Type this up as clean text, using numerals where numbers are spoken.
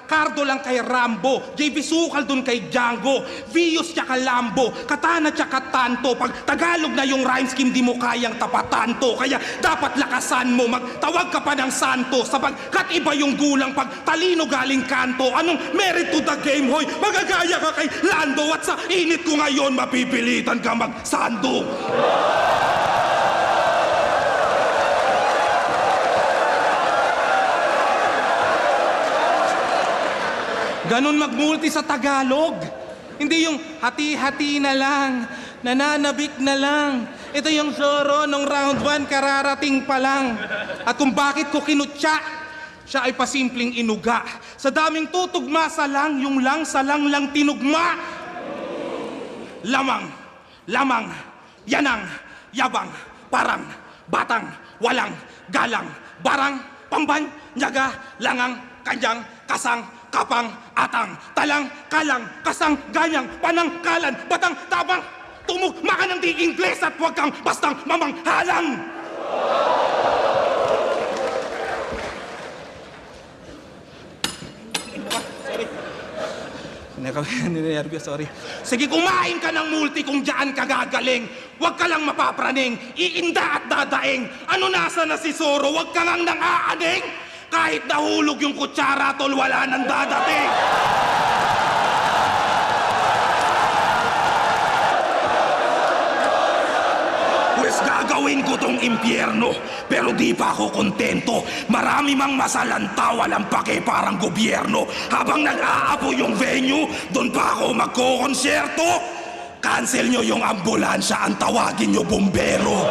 Cardo lang kay Rambo, JV Sukal dun kay Django, Vios tsaka Lambo, Katana tsaka Tanto. Pag Tagalog na yung rhyme scheme, di mo kayang tapatan to. Kaya dapat lakasan mo, magtawag ka pa ng santo. Sapagkat iba yung gulang pag talino galing kanto. Anong merit to the game, hoy? Magagaya ka kay Lando at sa init ko ngayon, mapipilitan ka magsando. Ganon magmulti sa Tagalog. Hindi yung hati-hati na lang, nananabik na lang. Ito yung Zoro nung round 1, kararating pa lang. At kung bakit ko kinutya, siya ay pasimpleng inuga. Sa daming tutugma sa lang, yung lang sa lang tinugma. Lamang, lamang, yanang, yabang, parang, batang, walang, galang, barang, pamban, nyaga, langang, kanyang, kasang, kapang, atang, talang, kalang, kasang, ganyang, panangkalan, batang, tabang, tumugma ka ng di Ingles at huwag kang bastang mamanghalang! Ninervyos, sorry. Sige, kumain ka ng multi kung dyan ka gagaling. Huwag ka lang mapapraning, iinda at dadaing. Ano nasa na si Zoro, huwag ka lang nang aaning. Kahit nahulog yung kutsara, tol, wala nang dadating. Pues gagawin ko tong impyerno, pero di pa ako kontento. Marami mang masalanta, walang pake parang gobyerno. Habang nag-aapo yung venue, doon pa ako magkokonsyerto. Cancel nyo yung ambulansya, ang tawagin nyo bumbero.